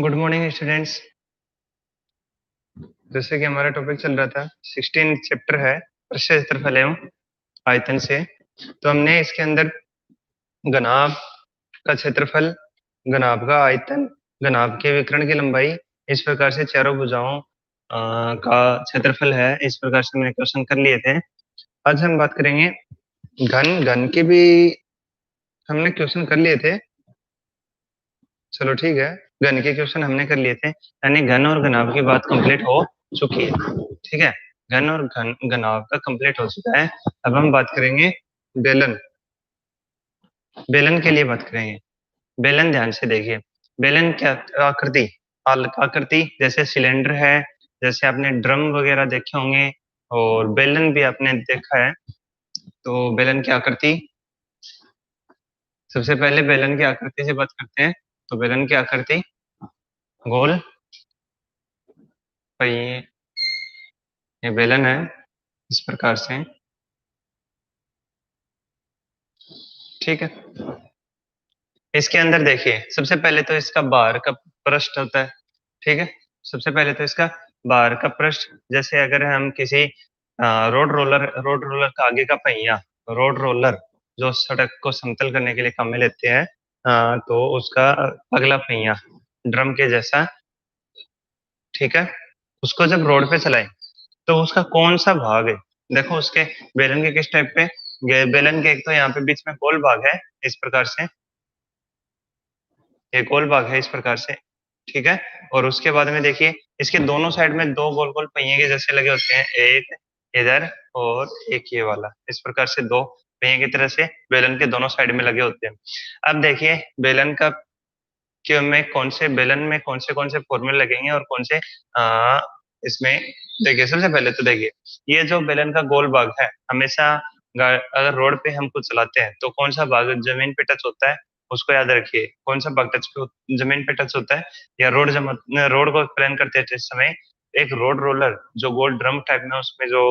Good morning students. जैसे कि हमारा टॉपिक चल रहा था 16 चैप्टर है पृष्ठ क्षेत्रफल एवं आयतन से। तो हमने इसके अंदर घनाभ का क्षेत्रफल, घनाभ का आयतन, घनाभ के विकर्ण की लंबाई, इस प्रकार से चारों भुजाओं का क्षेत्रफल है, इस प्रकार से हमने क्वेश्चन कर लिए थे। आज हम बात करेंगे घन। घन के भी हमने क्वेश्चन कर लिए थे, चलो ठीक है। घन के क्वेश्चन हमने कर लिए थे, यानी घन और घनाभ की बात कंप्लीट हो चुकी है। ठीक है, घन और घनाभ का कंप्लीट हो चुका है। अब हम बात करेंगे बेलन। बेलन के लिए बात करेंगे। बेलन ध्यान से देखिए। बेलन क्या आकृति, आकृति जैसे सिलेंडर है, जैसे आपने ड्रम वगैरह देखे होंगे, और बेलन भी आपने देखा है। तो बेलन की आकृति, सबसे पहले बेलन की आकृति से बात करते हैं। तो बेलन की आकृति गोल पहिए, ये बेलन है इस प्रकार से। ठीक है, इसके अंदर देखिए सबसे पहले तो इसका बाहर का पृष्ठ होता है। ठीक है, सबसे पहले तो इसका बाहर का पृष्ठ, जैसे अगर हम किसी रोड रोलर का आगे का पहिया, रोड रोलर जो सड़क को समतल करने के लिए काम में लेते हैं, तो उसका अगला पहिया ड्रम के जैसा। ठीक है, उसको जब रोड पे चलाएं तो उसका कौन सा भाग है, देखो उसके बेलन के किस टाइप पे, बेलन के एक तो यहाँ पे बीच में गोल भाग है इस प्रकार से, ये गोल भाग है इस प्रकार से। ठीक है, और उसके बाद में देखिए इसके दोनों साइड में दो गोल गोल पहिए के जैसे लगे होते हैं, एक इधर और एक ये वाला, इस प्रकार से दो पहिए की तरह से बेलन के दोनों साइड में लगे होते हैं। अब देखिए बेलन का कि में कौन से फॉर्मूले लगेंगे और कौन से इसमें। देखिए सबसे पहले तो देखिए ये जो बेलन का गोल भाग है, हमेशा अगर रोड पे हम कुछ चलाते हैं तो कौन सा भाग जमीन पे टच होता है, उसको याद रखिए। कौन सा भाग जमीन पे टच होता है, या रोड को प्लान करते हैं इस समय, एक रोड रोलर जो गोल ड्रम टाइप में उसमें जो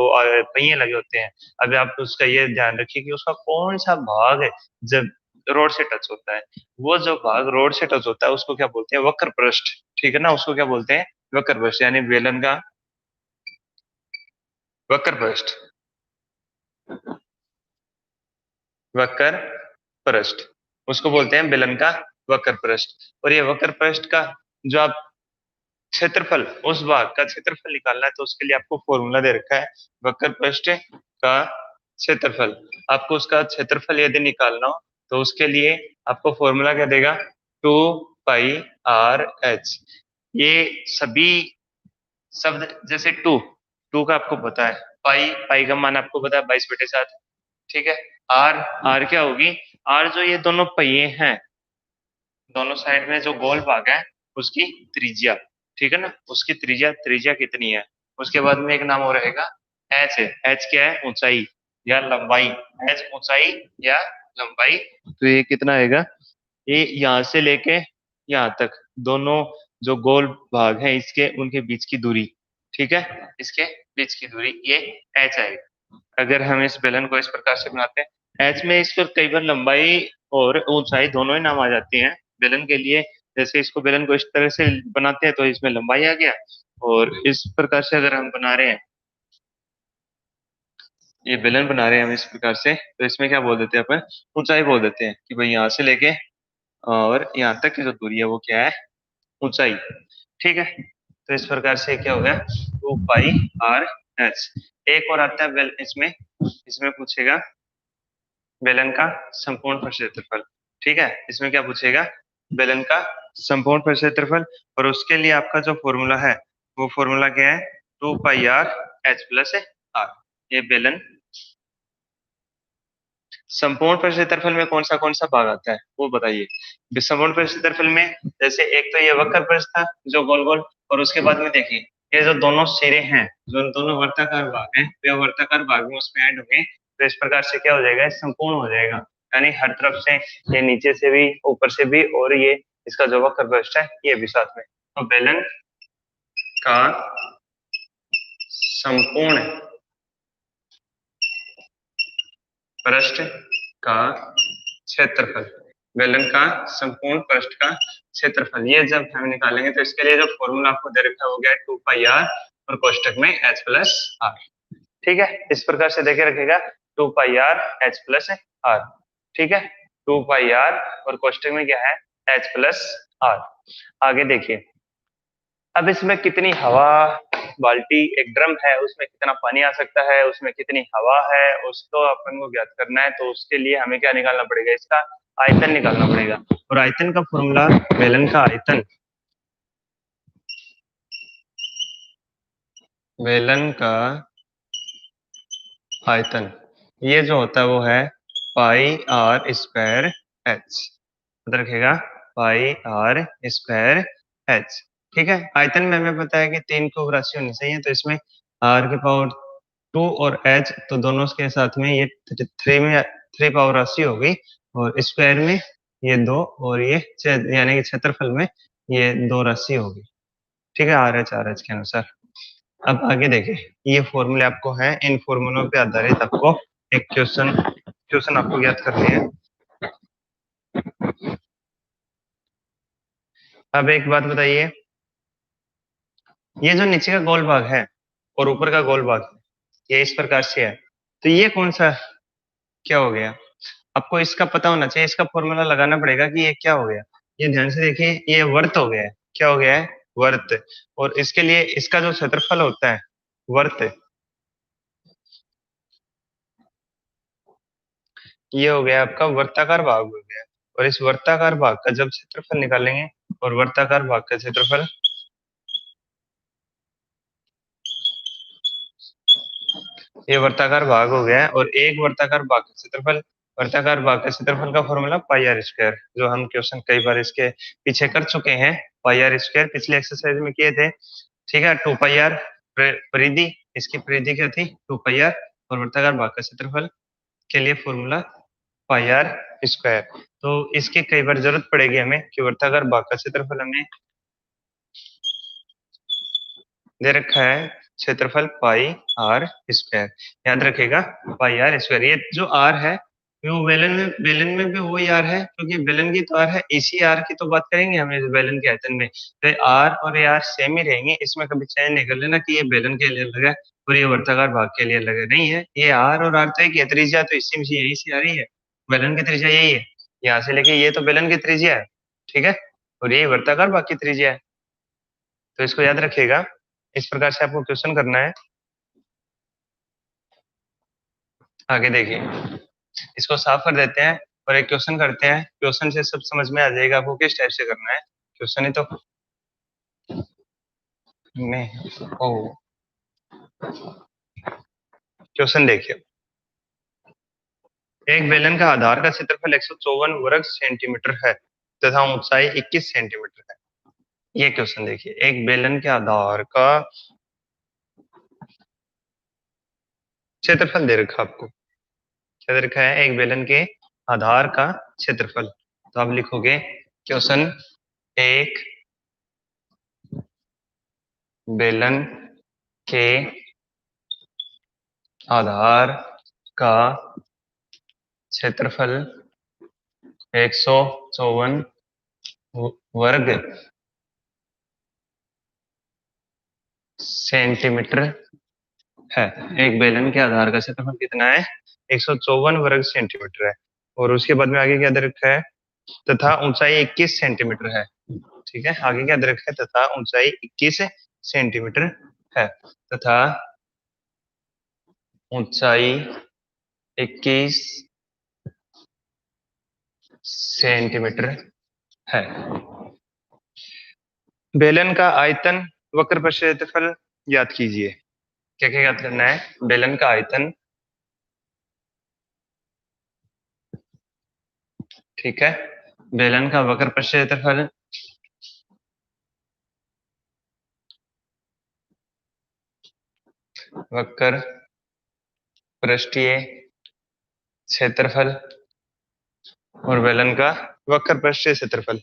पहिए लगे होते हैं। अभी आप उसका ये ध्यान रखिए कि उसका कौन सा भाग है जब रोड से टच होता है। वो जो भाग रोड से टच होता है उसको क्या बोलते हैं, वक्र पृष्ठ। ठीक है ना, उसको क्या बोलते हैं, वक्र पृष्ठ, यानी बेलन का वक्र पृष्ठ, वक्र पृष्ठ, उसको बोलते हैं बेलन का वक्र पृष्ठ। और ये वक्र पृष्ठ का जो आप क्षेत्रफल, उस भाग का क्षेत्रफल निकालना है तो उसके लिए आपको फॉर्मूला दे रखा है, वक्र पृष्ठ का क्षेत्रफल। आपको उसका क्षेत्रफल यदि निकालना हो तो उसके लिए आपको फॉर्मूला क्या देगा, 2 पाई आर एच। ये सभी शब्द, जैसे टू, टू का आपको पता है, पाई, पाई का मान आपको पता है 22/7। ठीक है, आर, आर क्या होगी, आर जो ये दोनों पहिए हैं, दोनों साइड में जो गोल भाग है उसकी त्रिज्या। ठीक है ना, उसकी त्रिज्या, त्रिज्या कितनी है। उसके बाद में एक नाम और रहेगा एच है। एच क्या है, ऊंचाई या लंबाई। एच ऊंचाई या लंबाई। तो ये कितना आएगा, ये यहाँ से लेके यहाँ तक दोनों जो गोल भाग है इसके, उनके बीच की दूरी। ठीक है, इसके बीच की दूरी ये एच आएगा। अगर हम इस बेलन को इस प्रकार से बनाते हैं, एच में इस पर कई बार लंबाई और ऊंचाई दोनों ही नाम आ जाती हैं बेलन के लिए। जैसे इसको बेलन को इस तरह से बनाते हैं तो इसमें लंबाई आ गया, और इस प्रकार से अगर हम बना रहे हैं, ये बेलन बना रहे हैं हम इस प्रकार से, तो इसमें क्या बोल देते हैं अपन, ऊंचाई बोल देते हैं कि भाई यहाँ से लेके और यहाँ तक की जो दूरी है वो क्या है, ऊंचाई। ठीक है, तो इस प्रकार से क्या हो गया, 2 पाई आर एच। एक और आता है इसमें, इसमें पूछेगा बेलन का संपूर्ण पृष्ठ क्षेत्रफल। ठीक है, इसमें क्या पूछेगा, बेलन का संपूर्ण पृष्ठ क्षेत्रफल। और उसके लिए आपका जो फॉर्मूला है वो फॉर्मूला क्या है, 2 पाई आर एच प्लस आर। ये बेलन संपूर्ण पृष्ठ क्षेत्रफल में कौन सा भाग आता है वो बताइए। संपूर्ण पृष्ठ क्षेत्रफल में जैसे एक तो ये वक्र पृष्ठ था जो गोल गोल, और उसके बाद में देखिए ये जो दोनों सिरे हैं, जो दोनों वर्ताकार भाग हैं, वे वर्ताकार भाग में उसमें ऐड होंगे। तो इस प्रकार से क्या हो जाएगा, संपूर्ण हो जाएगा, यानी हर तरफ से, ये नीचे से भी, ऊपर से भी, और ये इसका जो वक्र पृष्ठ है ये भी साथ में। तो बेलन का संपूर्ण पृष्ठ का क्षेत्रफल, बेलन का संपूर्ण पृष्ठ का क्षेत्रफल। ये जब हम निकालेंगे तो इसके लिए जो फॉर्मूला आपको दे रखा हो गया है 2 पाई r और कोष्टक में h प्लस r। ठीक है, इस प्रकार से देखे रखेगा 2 पाई r h प्लस r। ठीक है, 2 पाई r और कोष्टक में क्या है h प्लस r। आगे देखिए, अब इसमें कितनी हवा, बाल्टी एक ड्रम है उसमें कितना पानी आ सकता है, उसमें कितनी हवा है, उसको अपन को ज्ञात करना है। तो उसके लिए हमें क्या निकालना पड़ेगा, इसका आयतन निकालना पड़ेगा। और आयतन का फॉर्मूला, बेलन का आयतन, बेलन का आयतन ये जो होता है वो है पाई आर स्क्वायर एच। याद रखेगा, पाई आर स्क्वायर एच। ठीक है, आयतन में हमें पता है कि 3 को राशि होनी चाहिए, तो इसमें आर के पावर 2 और एच, तो दोनों के साथ में ये 3 पावर राशि हो गई, और स्क्वायर में ये 2, और ये यानी कि क्षेत्रफल में ये 2 राशि होगी। ठीक है, आर एच के अनुसार। अब आगे देखें, ये फॉर्मूले आपको हैं, इन फॉर्मूलों पे आधारित आपको एक क्वेश्चन क्वेश्चन आपको ज्ञात करनी है। अब एक बात बताइए, ये जो नीचे का गोल भाग है और ऊपर का गोल भाग है, ये इस प्रकार से है, तो ये कौन सा क्या हो गया, आपको इसका पता होना चाहिए, इसका फॉर्मूला लगाना पड़ेगा कि ये क्या हो गया। ये ध्यान से देखिए, ये वर्त हो गया है। क्या हो गया है, वर्त। और इसके लिए इसका जो क्षेत्रफल होता है वर्त, ये हो गया आपका वर्ताकार भाग हो गया। और इस वर्ताकार भाग का जब क्षेत्रफल निकालेंगे, और वर्ताकार भाग का क्षेत्रफल, ये वर्ताकार भाग हो गया है, और एक वर्ताकार भाग का क्षेत्रफल, वर्ताकार भाग का क्षेत्रफल का फॉर्मूला पाई आर स्क्वायर, जो हम क्वेश्चन कई बार इसके पीछे कर चुके हैं। पाई आर स्क्वायर पिछले एक्सरसाइज में किए थे। ठीक है, 2 पाई आर परिधि, इसकी परिधि क्या थी 2 पाई आर, और वर्ताकार भाग का क्षेत्रफल के लिए फॉर्मूला पाई आर स्क्वायर। तो इसकी कई बार जरूरत पड़ेगी हमें कि वर्ताकार भाग का क्षेत्रफल हमें दे रखा है, क्षेत्रफल पाई आर स्क्वायर। याद रखेगा, पाई आर स्क्वायर। ये जो आर है वो बेलन में भी वही आर है, क्योंकि बेलन की तो आर है, इसी आर की तो बात करेंगे हम इस बेलन के आयतन में। तो आर और ये आर सेम ही रहेंगे, इसमें कभी चयन नहीं कर लेना कि ये बेलन के लिए अलग है और ये वर्ताकार भाग के लिए अलग है। नहीं है, ये आर और आर तो एक ही है, त्रिज्या तो इसी में से यही से आ रही है, बेलन की त्रिज्या यही है, यहाँ से लेके ये तो बेलन की त्रिज्या है। ठीक है, और ये वर्ताकार भाग की त्रिज्या है। तो इसको याद रखिएगा, इस प्रकार से आपको क्वेश्चन करना है। आगे देखिए, इसको साफ कर देते हैं और एक क्वेश्चन करते हैं। क्वेश्चन से सब समझ में आ जाएगा आपको किस टाइप से करना है। क्वेश्चन ही तो में ओ क्वेश्चन देखिए, एक बेलन का आधार का क्षेत्रफल 154 वर्ग सेंटीमीटर है तथा ऊंचाई 21 सेंटीमीटर है। ये क्वेश्चन देखिए, एक बेलन के आधार का क्षेत्रफल दे रखा आपको, क्या दे रखा है, एक बेलन के आधार का क्षेत्रफल। तो आप लिखोगे क्वेश्चन, एक बेलन के आधार का क्षेत्रफल 154 वर्ग सेंटीमीटर है। एक बेलन के आधार का क्षेत्रफल कितना है, 154 वर्ग सेंटीमीटर है। और उसके बाद में आगे क्या दे रखा है, तथा ऊंचाई 21 सेंटीमीटर है। ठीक है, आगे क्या दे रखा है, तथा ऊंचाई 21 सेंटीमीटर है, तथा ऊंचाई 21 सेंटीमीटर है। बेलन का आयतन, वक्र पर क्षेत्रफल ज्ञात कीजिए। क्या क्या ज्ञात करना है, बेलन का आयतन, ठीक है, बेलन का वक्र पर क्षेत्रफल, वक्र पृष्ठीय क्षेत्रफल, और बेलन का वक्र पृष्ठीय क्षेत्रफल।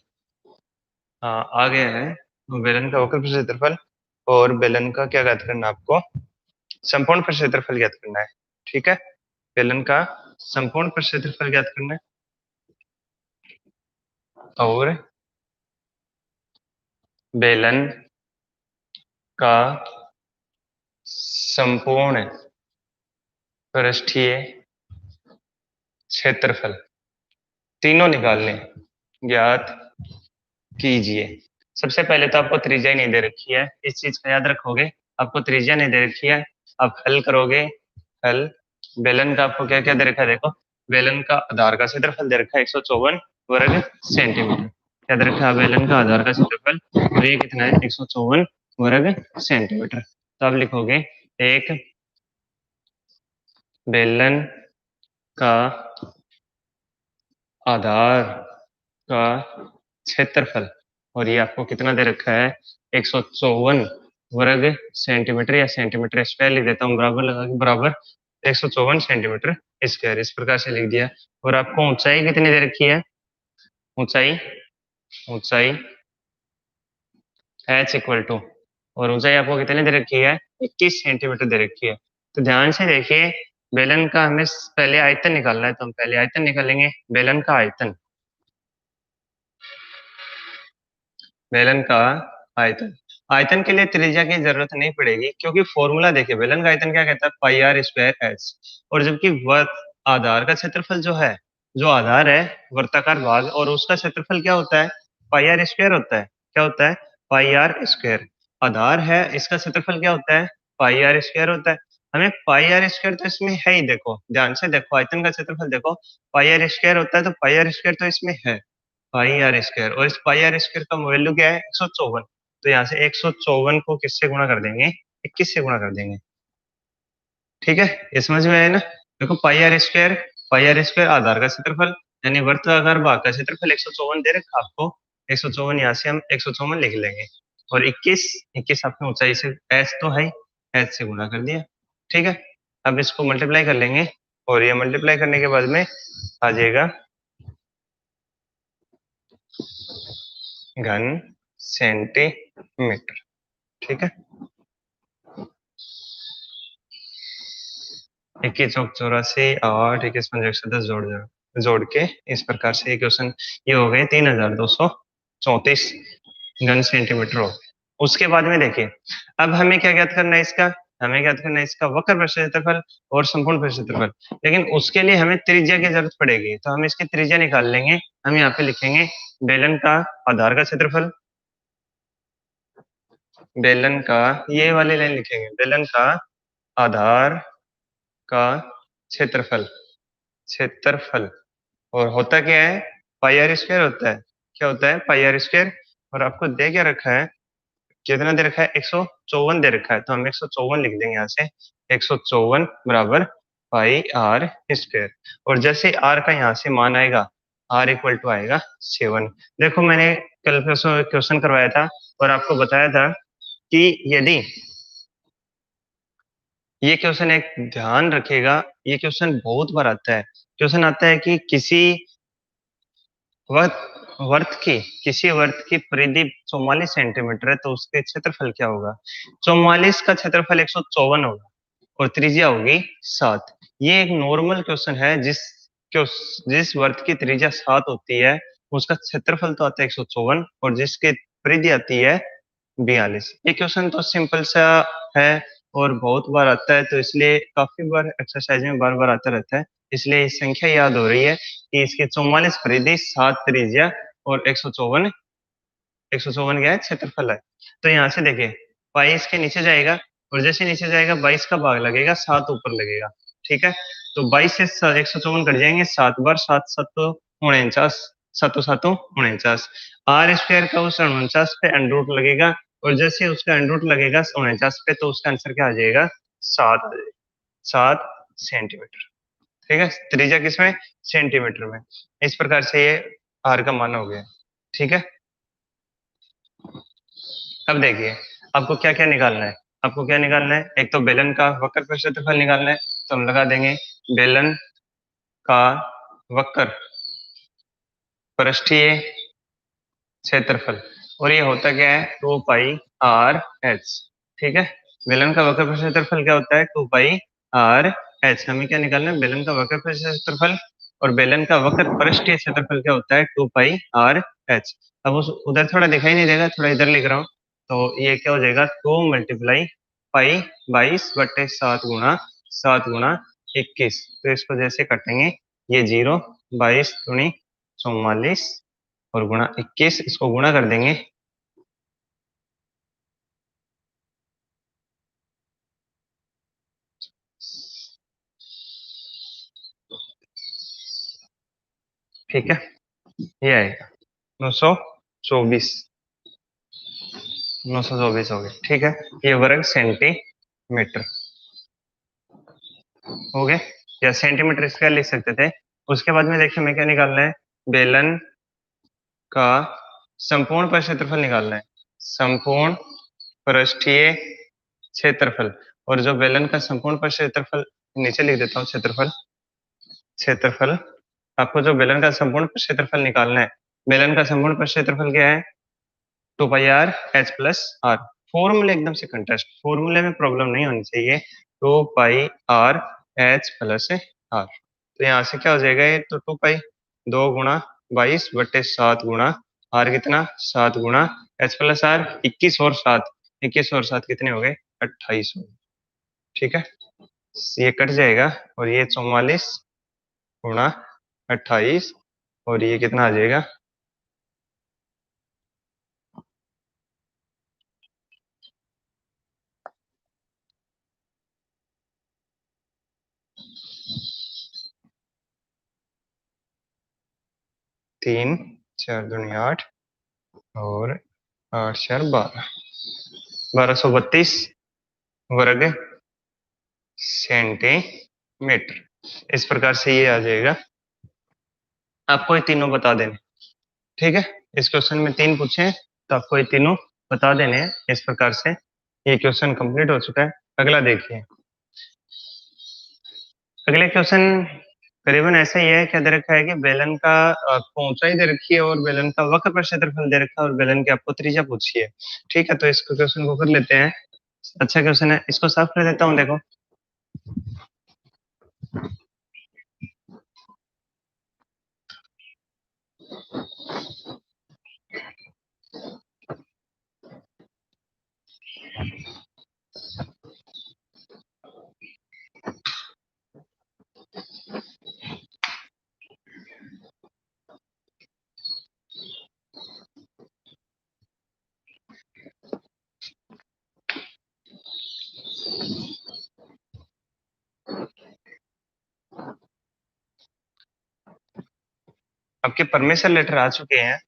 हाँ, आ गया है, बेलन का वक्र पृष्ठीय क्षेत्रफल और बेलन का क्या ज्ञात करना है आपको, संपूर्ण पृष्ठ क्षेत्रफल ज्ञात करना है। ठीक है, बेलन का संपूर्ण पृष्ठ क्षेत्रफल ज्ञात करना है। और बेलन का संपूर्ण पृष्ठीय क्षेत्रफल, तीनों निकालने ज्ञात कीजिए। सबसे पहले तो आपको त्रिज्या नहीं दे रखी है, इस चीज का याद रखोगे। आपको त्रिज्या नहीं दे रखी है, आप हल करोगे। हल बेलन का आपको क्या क्या दे रखा है, देखो बेलन का आधार का क्षेत्रफल दे रखा है 154 वर्ग सेंटीमीटर। क्या दे रखा है, बेलन का आधार का क्षेत्रफल, और ये कितना है 154 वर्ग सेंटीमीटर। तो आप लिखोगे एक बेलन का आधार का क्षेत्रफल, और ये आपको कितना दे रखा है 154 वर्ग सेंटीमीटर, या सेंटीमीटर स्क्वायर लिख देता हूँ बराबर लगा के, बराबर 154 सेंटीमीटर स्क्वायर, इस प्रकार से लिख दिया। और आपको ऊंचाई कितनी दे रखी है, ऊंचाई ऊंचाई h इक्वल टू, और ऊंचाई आपको कितनी दे रखी है 21 सेंटीमीटर दे रखी है। तो ध्यान से देखिए, बेलन का हमें पहले आयतन निकालना है, तो हम पहले आयतन निकालेंगे। बेलन का आयतन, बेलन का आयतन, आयतन के लिए त्रिज्या की जरूरत नहीं पड़ेगी, क्योंकि फॉर्मूला देखिए बेलन का आयतन क्या कहता है, पाई आर स्क्वायर एच। और जबकि आधार का क्षेत्रफल जो है, जो आधार है वर्ताकार भाग, और उसका क्षेत्रफल क्या होता है, पाई आर स्क्वायर होता है। क्या होता है, पाई आर स्क्वायर। आधार है, इसका क्षेत्रफल क्या होता है, पाई आर स्क्वायर होता है। हमें पाई आर स्क्वायर तो इसमें है ही, देखो ध्यान से देखो, आयतन का क्षेत्रफल देखो पाई आर स्क्वायर होता है, तो पाई आर स्क्वायर तो इसमें है, पाई आर स्क्वायर। और इस पाई आर स्क्वायर का वैल्यू क्या है 154। तो यहाँ से 154 को किससे गुणा कर देंगे, 21 से गुणा कर देंगे। ठीक है, ये समझ में आया ना। देखो pi r square, pi r square आधार का क्षेत्रफल, यानी वर्ताकार भाग का क्षेत्रफल 154 दे रखा आपको। 154 यहाँ से हम 154 लिख लेंगे, और 21, 21 आपकी ऊंचाई से एच तो है, एच से गुणा कर दिया। ठीक है, अब इसको मल्टीप्लाई कर लेंगे, और ये मल्टीप्लाई करने के बाद में आ जाएगा घन सेंटीमीटर। ठीक है, 21 चौक 84, 8 21 पंजे 110, जोड़ के इस प्रकार से क्वेश्चन ये हो गए 3234 घन सेंटीमीटर हो गए। उसके बाद में देखिए, अब हमें क्या ज्ञात करना है इसका, हमें ज्ञात करना है इसका वक्र पृष्ठ क्षेत्रफल और संपूर्ण पृष्ठ क्षेत्रफल। लेकिन उसके लिए हमें त्रिज्या की जरूरत पड़ेगी, तो हम इसकी त्रिज्या निकाल लेंगे। हम यहाँ पे लिखेंगे बेलन का आधार का क्षेत्रफल, बेलन का, ये वाली लाइन लिखेंगे, बेलन का आधार का क्षेत्रफल, क्षेत्रफल, और होता क्या है, पाई आर स्क्वायर होता है। क्या होता है, पाई आर स्क्वायर। और आपको दे क्या रखा है, कितना दे रखा है 154 दे रखा है, तो हम 154 लिख देंगे यहाँ से, 154 बराबर पाई आर स्क्वायर। और जैसे आर का यहाँ से मान आएगा, आर इक्वल टू आएगा 7। देखो मैंने कल क्वेश्चन करवाया था और आपको बताया था कि यदि, ये क्वेश्चन एक ध्यान रखिएगा, ये क्वेश्चन बहुत बार आता है। क्वेश्चन आता है कि किसी वर्त वर्त की किसी वर्त की परिधि 44 सेंटीमीटर है, तो उसके क्षेत्रफल क्या होगा। 44 का क्षेत्रफल 154 होगा, और त्रिज्या होगी 7। ये एक नॉर्मल क्वेश्चन है, जिस वर्त की त्रिज्या 7 होती है, उसका क्षेत्रफल तो आता है 154, और जिसकी परिधि आती है 42। ये क्वेश्चन तो सिंपल सा है और बहुत बार आता है, तो इसलिए काफी बार एक्सरसाइज में बार बार आता रहता है, इसलिए संख्या याद हो रही है कि इसके 44 परिधि, 7 त्रिज्या, और 154, 154 क्या है, क्षेत्रफल है। तो यहाँ से देखिए, 22 के नीचे जाएगा, और जैसे नीचे जाएगा 22 का भाग लगेगा, 7 ऊपर लगेगा। ठीक है, तो 22 से 154 कट जाएंगे, 7 बार 7 7 तो 49, 7 7 49। आर स्क्वायर का उस 49 पे अंडर रूट लगेगा, और जैसे उसका अंडर रूट लगेगा 49 पे, तो उसका आंसर क्या आ जाएगा, 7 7 सेंटीमीटर। ठीक है, त्रिज्या किसमें, सेंटीमीटर में। इस प्रकार से ये आर का मान हो गया। ठीक है, अब देखिए आपको क्या क्या निकालना है, आपको क्या निकालना है, एक तो बेलन का वक्र पर क्षेत्रफल निकालना है, तो हम लगा देंगे बेलन का वक्र पृष्ठीय क्षेत्रफल, और ये होता क्या है 2 पाई आर एच। ठीक है, बेलन का वक्र पृष्ठ क्षेत्रफल क्या होता है, 2 पाई आर एच। हमें क्या निकालना है, बेलन का वक्र पृष्ठ क्षेत्रफल, और बेलन का वक्र पृष्ठीय क्षेत्रफल क्या होता है, 2 पाई आर एच। अब उस उधर थोड़ा दिखाई नहीं देगा, थोड़ा इधर लिख रहा हूँ। तो ये क्या हो जाएगा, 2 मल्टीप्लाई पाई 22/7 गुणा 7 गुणा 21। तो इसको जैसे कटेंगे, ये 0, 22 दूनी 44 और गुणा 21, इसको गुणा कर देंगे। ठीक है, ये आएगा 924। 924 हो गया। ठीक है, ये वर्ग सेंटीमीटर हो गए, या सेंटीमीटर इसका लिख सकते थे। उसके बाद में देखिए हमें क्या निकालना है, बेलन का संपूर्ण पर क्षेत्रफल निकालना है, संपूर्ण पृष्ठीय क्षेत्रफल। और जो बेलन का संपूर्ण पर क्षेत्रफल, नीचे लिख देता हूँ, क्षेत्रफल क्षेत्रफल आपको जो बेलन का संपूर्ण पर क्षेत्रफल निकालना है, बेलन का संपूर्ण पर क्षेत्रफल क्या है, 2πr h+r। फॉर्मूले एकदम से कंटेस्ट, फॉर्मूले में प्रॉब्लम नहीं होनी चाहिए। 2πr h+r। तो यहाँ से क्या हो जाएगा, ये तो 2 पाई 2 गुणा 22/7 गुणा आर कितना 7 गुणा h+r 21 और 7, 21 और 7 कितने हो गए 28 हो गए। ठीक है, ये कट जाएगा और ये 44 गुणा 28 और ये कितना आ जाएगा 3 4 दूनी 8 और 8 4 12, 1232 वर्ग सेंटीमीटर। इस प्रकार से ये आ जाएगा। आपको ये तीनों बता देने, ठीक है। इस क्वेश्चन में 3 पूछे तो आपको ये तीनों बता देने हैं। इस प्रकार से ये क्वेश्चन कंप्लीट हो चुका है। अगला देखिए, अगले क्वेश्चन करीबन ऐसा ही है। क्या दे रखा है कि बेलन का ऊंचाई दे रखी है और बेलन का वक्र पर क्षेत्रफल दे रखा है और बेलन की आपको त्रिज्या पूछी है। ठीक है, तो इस क्वेश्चन को कर लेते हैं। अच्छा क्वेश्चन है, इसको साफ कर देता हूँ। देखो, आपके परमिशन लेटर आ चुके हैं।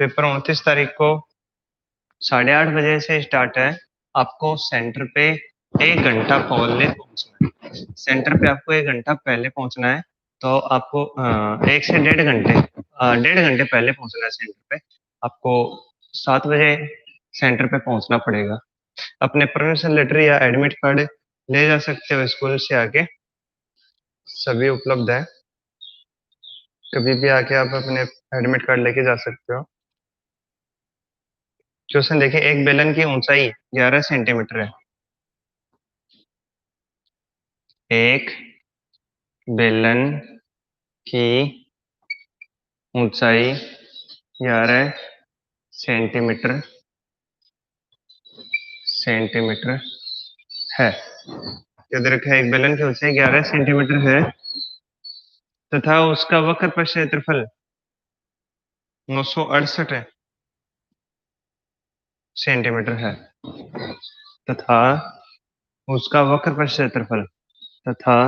पेपर 29 तारीख को 8:30 बजे से स्टार्ट है। आपको सेंटर पे 1 घंटा पहले पहुंचना है। सेंटर पे आपको 1 घंटा पहले पहुंचना है। तो आपको 1 से 1.5 घंटे 1.5 घंटे पहले पहुंचना है सेंटर पे। आपको 7 बजे सेंटर पे पहुंचना पड़ेगा। अपने परमिशन लेटर या एडमिट कार्ड ले जा सकते हो, स्कूल से आके सभी उपलब्ध है। कभी भी आके आप अपने एडमिट कार्ड लेके जा सकते हो। क्वेश्चन देखिए, एक बेलन की ऊंचाई 11 सेंटीमीटर है। एक बेलन की ऊंचाई 11 सेंटीमीटर सेंटीमीटर है। याद रखा है, एक बेलन की ऊंचाई 11 सेंटीमीटर है तथा उसका वक्र पर क्षेत्रफल 968 सेंटीमीटर है तथा उसका वक्र पर क्षेत्रफल तथा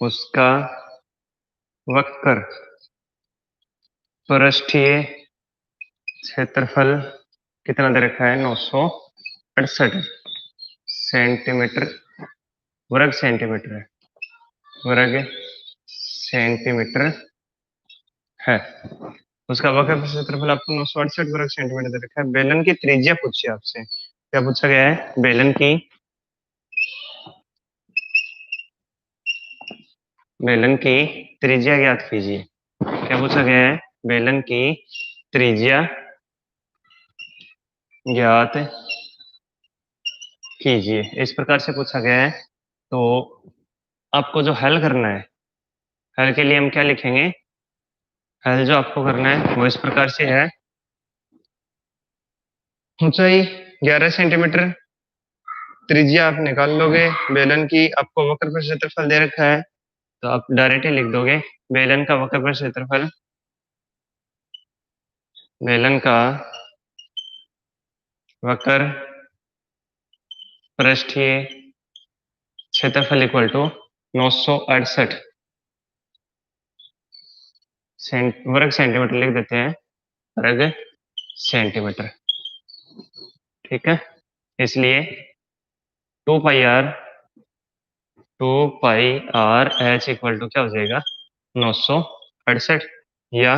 उसका वक्र पृष्ठीय क्षेत्रफल कितना दे रखा है 968 सेंटीमीटर, वर्ग सेंटीमीटर है, वर्ग सेंटीमीटर है। उसका वक्र पर क्षेत्रफल आपको 968 वर्ग सेंटीमीटर दे रखा है। बेलन की त्रिज्या पूछी आपसे। क्या पूछा गया है, बेलन की त्रिज्या ज्ञात कीजिए। क्या पूछा गया है, बेलन की त्रिज्या ज्ञात कीजिए, इस प्रकार से पूछा गया है। तो आपको जो हल करना है, हल के लिए हम क्या लिखेंगे, हल जो आपको करना है वो इस प्रकार से है, ऊंचाई 11 सेंटीमीटर, त्रिज्या आप निकाल लोगे, बेलन की आपको वक्र पर क्षेत्रफल दे रखा है तो आप डायरेक्ट ही लिख दोगे बेलन का वक्र पर क्षेत्रफल, बेलन का वक्र पृष्ठीय क्षेत्रफल इक्वल टू 968 वर्ग सेंटीमीटर लिख देते हैं, वर्ग सेंटीमीटर। ठीक है, इसलिए 2 पाई आर एच इक्वल टू क्या हो जाएगा 968, या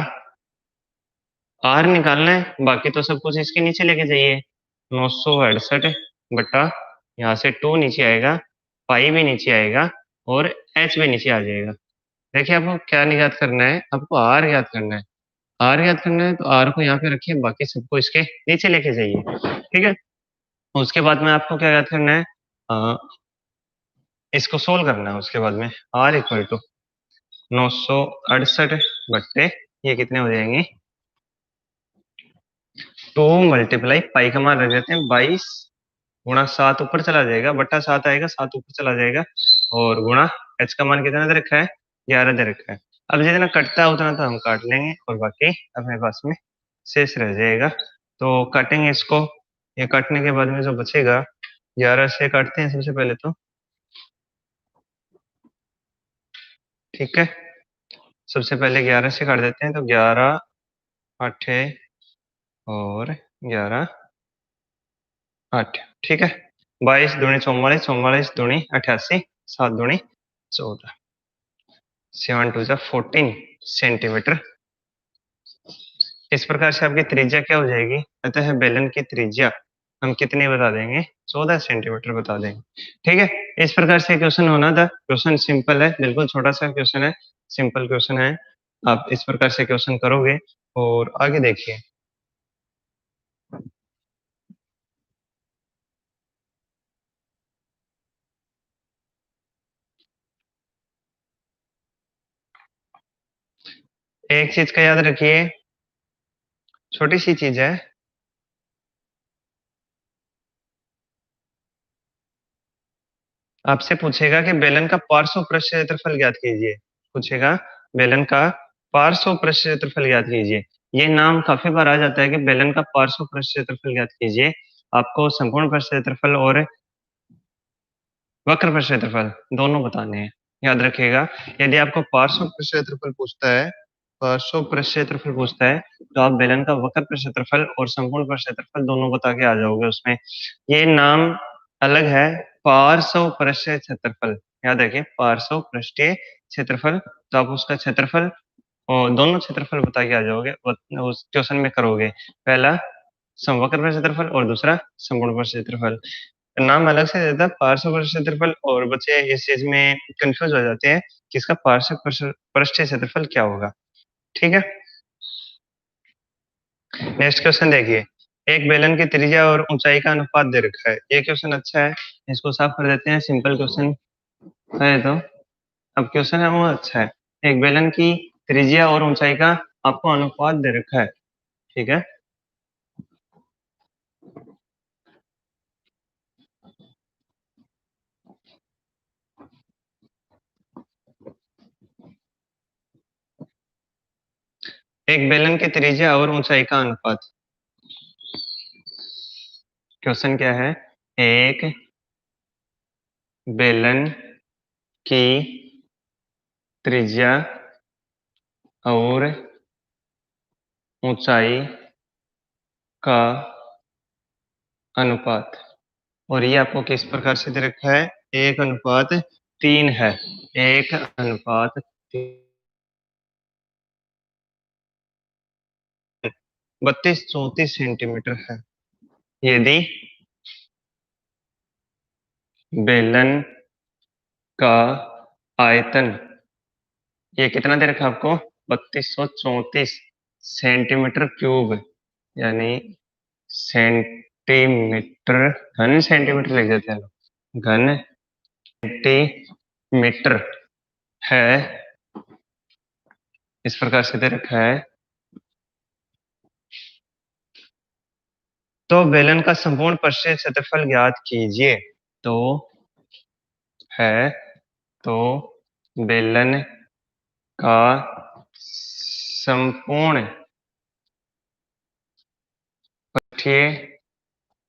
आर निकालना है बाकी तो सब कुछ इसके नीचे लेके जाइए, 968 बटा यहाँ से 2 नीचे आएगा, पाई भी नीचे आएगा और एच भी नीचे आ जाएगा। देखिए आपको क्या याद करना है, आपको आर याद करना है, आर याद करना है तो आर को यहाँ पे रखिए, बाकी सबको इसके नीचे लेके जाइए। ठीक है, उसके बाद में आपको क्या याद करना है, इसको सोल्व करना है। उसके बाद में आर इक्वल टू 968 बट्टे ये कितने हो जाएंगे 2 मल्टीप्लाई पाई का मान रख देते हैं 22 गुणा 7 ऊपर चला जाएगा, बट्टा 7 आएगा, 7 ऊपर चला जाएगा, और गुणा एच का मान कितना दे रखा है 11 दे रखा है। अब जितना कटता है उतना तो हम काट लेंगे और बाकी अपने पास में शेष रह जाएगा, तो काटेंगे इसको। ये काटने के बाद में जो बचेगा 11 से काटते हैं सबसे पहले तो। ठीक है, सबसे पहले 11 से काट देते हैं तो 11 8 और 11 8। ठीक है, 22 दूनी 44, 44 दूनी 88, 7 दूनी 14, 7 टू 14 सेंटीमीटर। इस प्रकार से आपकी त्रिज्या क्या हो जाएगी, अतः बेलन की त्रिज्या हम कितने बता देंगे 14 सेंटीमीटर बता देंगे। ठीक है, इस प्रकार से क्वेश्चन होना था। क्वेश्चन सिंपल है, बिल्कुल छोटा सा क्वेश्चन है, सिंपल क्वेश्चन है। आप इस प्रकार से क्वेश्चन करोगे और आगे देखिए। एक चीज का याद रखिए, छोटी सी चीज है, आपसे पूछेगा कि बेलन का पार्श्व पृष्ठ क्षेत्रफल ज्ञात कीजिए, पूछेगा बेलन का पार्श्व पृष्ठ क्षेत्रफल ज्ञात कीजिए। ये नाम काफी बार आ जाता है कि बेलन का पार्श्व पृष्ठ क्षेत्रफल ज्ञात कीजिए। आपको संपूर्ण पृष्ठ क्षेत्रफल और वक्र पृष्ठ क्षेत्रफल दोनों बताने हैं, याद रखिएगा। यदि आपको पार्श्व पृष्ठ क्षेत्रफल पूछता है, पार्श्व पृष्ठ क्षेत्रफल पूछता है, तो आप बेलन का वक्र पृष्ठ क्षेत्रफल और संपूर्ण पृष्ठ क्षेत्रफल दोनों बता के आ जाओगे उसमें। ये नाम अलग है, पार्श्व पृष्ठीय क्षेत्रफल, याद रखिए पार्श्व पृष्ठीय क्षेत्रफल। तो आप उसका क्षेत्रफल और दोनों क्षेत्रफल बता के आ जाओगे, उस क्वेश्चन में करोगे। पहला समवक्र पृष्ठ क्षेत्रफल और दूसरा संपूर्ण पृष्ठ क्षेत्रफल। नाम अलग से देता है पार्श्व पृष्ठ क्षेत्रफल, और बच्चे इस चीज में कंफ्यूज हो जाते हैं कि इसका पार्श्व पृष्ठीय क्षेत्रफल क्या होगा। ठीक है, नेक्स्ट क्वेश्चन देखिए। एक बेलन की त्रिज्या और ऊंचाई का अनुपात दे रखा है। ये क्वेश्चन अच्छा है, इसको साफ कर देते हैं, सिंपल क्वेश्चन है। तो अब क्वेश्चन है वो अच्छा है, एक बेलन की त्रिज्या और ऊंचाई का आपको अनुपात दे रखा है। ठीक है, एक बेलन की त्रिज्या और ऊंचाई का अनुपात। क्वेश्चन क्या है, एक बेलन की त्रिज्या और ऊंचाई का अनुपात, और ये आपको किस प्रकार से दे रखा है, 1:3 है, 1:3, 32-34 सेंटीमीटर है। यदि बेलन का आयतन, ये कितना दे रखा है आपको 3234 सेंटीमीटर क्यूब, यानी सेंटीमीटर घन, सेंटीमीटर लिख देते हैं लोग, घन सेंटीमीटर है, इस प्रकार से दे रखा है। तो बेलन का संपूर्ण पृष्ठीय क्षेत्रफल ज्ञात कीजिए। तो है तो बेलन का संपूर्ण पृष्ठीय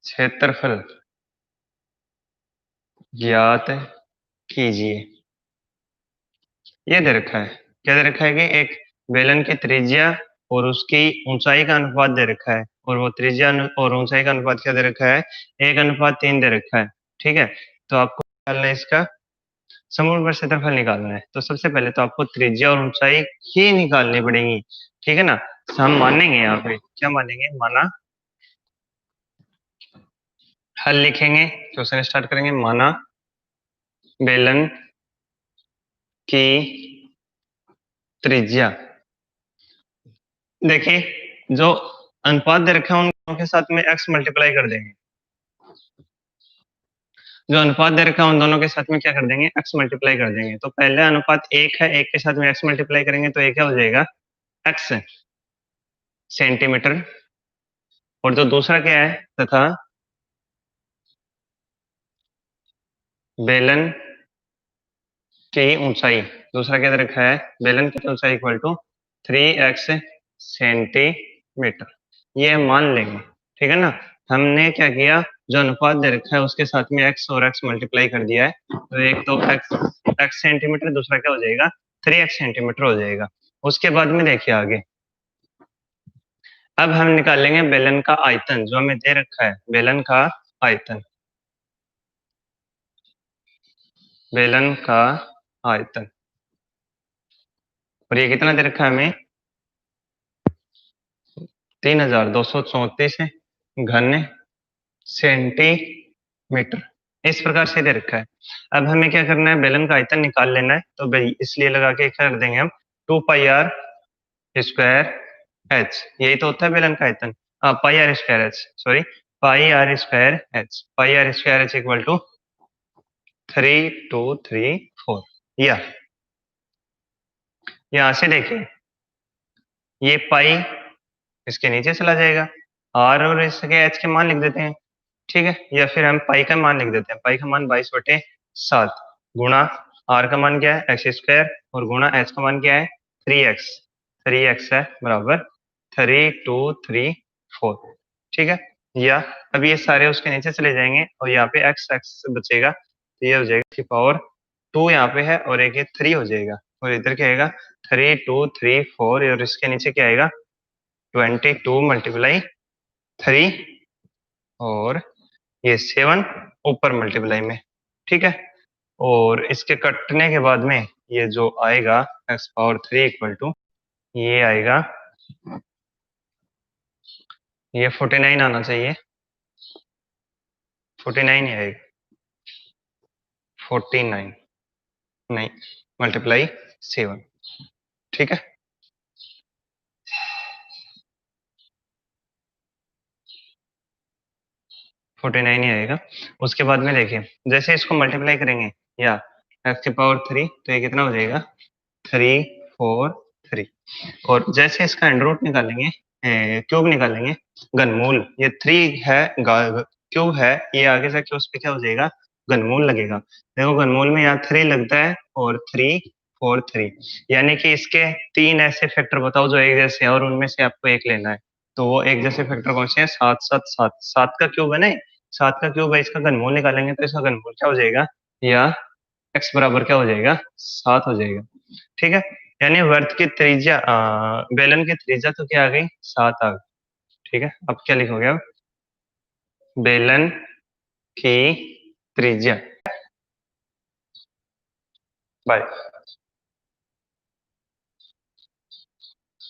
क्षेत्रफल ज्ञात कीजिए। ये दे रखा है, क्या दे रखा है कि एक बेलन की त्रिज्या और उसकी ऊंचाई का अनुपात दे रखा है, और वो त्रिज्या और ऊंचाई का अनुपात क्या दे रखा है, 1:3 दे रखा है। ठीक है, तो आपको निकालना है इसका समूह पर क्षेत्रफल निकालना है। तो सबसे पहले तो आपको त्रिज्या और ऊंचाई ही निकालनी पड़ेगी। ठीक है ना, तो हम मानेंगे यहाँ पे, क्या मानेंगे, माना, हल लिखेंगे, क्वेश्चन स्टार्ट करेंगे। माना बेलन की त्रिज्या, देखिए जो अनुपात दे रखे हैं उन दोनों के साथ में x मल्टीप्लाई कर देंगे। जो अनुपात दे रखा है उन दोनों के साथ में क्या कर देंगे, x मल्टीप्लाई कर देंगे। तो पहले अनुपात 1 है, 1 के साथ में x मल्टीप्लाई करेंगे तो ये क्या हो जाएगा, x सेंटीमीटर। और जो दूसरा क्या है, तथा बेलन की ऊंचाई, दूसरा क्या दे रखा है, बेलन की ऊंचाई इक्वल टू 3x सेंटीमीटर, ये मान लेंगे। ठीक है ना, हमने क्या किया, जो अनुपात दे रखा है उसके साथ में x और x मल्टीप्लाई कर दिया है। तो एक तो x सेंटीमीटर, दूसरा क्या हो जाएगा, 3x सेंटीमीटर हो जाएगा। उसके बाद में देखिए आगे, अब हम निकालेंगे बेलन का आयतन, जो हमें दे रखा है बेलन का आयतन, बेलन का आयतन। और ये कितना दे रखा है हमें, 3234 घन सेंटीमीटर, इस प्रकार से दे रखा है। अब हमें क्या करना है, बेलन का आयतन निकाल लेना है। तो भाई इसलिए लगा के क्या कर देंगे हम, 2πr² h, यही तो होता है बेलन का आयतन, πr²h, sorry, πr²h, πr²h equal to 3234। या यहां से देखिए, ये पाई इसके नीचे चला जाएगा, आर और इसके एच के मान लिख देते हैं। ठीक है, या फिर हम पाई का मान लिख देते हैं, पाई का मान 22/7 गुणा आर का मान क्या है, x², और गुणा एच का मान क्या है, 3x, 3x है बराबर 3234। ठीक है, या अब ये सारे उसके नीचे चले जाएंगे और यहाँ पे x बचेगा, तो ये हो जाएगा की पावर 2 यहाँ पे है, और एक ये 3 हो जाएगा, और इधर क्या आएगा 3234, और इसके नीचे क्या आएगा 22 मल्टीप्लाई 3, और ये 7 ऊपर मल्टीप्लाई में। ठीक है, और इसके कटने के बाद में ये जो आएगा x⁴ इक्वल टू, ये आएगा, ये 49 आना चाहिए, 49 ही आएगा, 49 नहीं, मल्टीप्लाई 7। ठीक है, 49 ही आएगा। उसके बाद में देखिए, जैसे इसको मल्टीप्लाई करेंगे या x⁴, तो ये कितना हो जाएगा 343, और जैसे इसका एंड रूट निकालेंगे, क्यूब निकालेंगे, घनमूल, ये 3 है, क्यूब है, ये आगे जाके उस पे क्या हो जाएगा, घनमूल लगेगा। देखो घनमूल में यहाँ 3 लगता है और 343, यानी कि इसके 3 ऐसे फैक्टर बताओ जो एक जैसे हैं, और उनमें से आपको एक लेना है। तो वो एक जैसे फैक्टर कौन से हैं, 7 7 7, 7 का क्यूब है ना, 7 का क्यूब है, इसका घनमूल निकालेंगे तो इसका घनमूल क्या हो जाएगा, या x बराबर क्या हो जाएगा, 7 हो जाएगा। ठीक है, यानी वर्त की त्रिज्या, बेलन की त्रिज्या तो क्या आ गई, 7 आ गई। ठीक है, अब क्या लिखोगे, अब बेलन की त्रिज्या, बाय।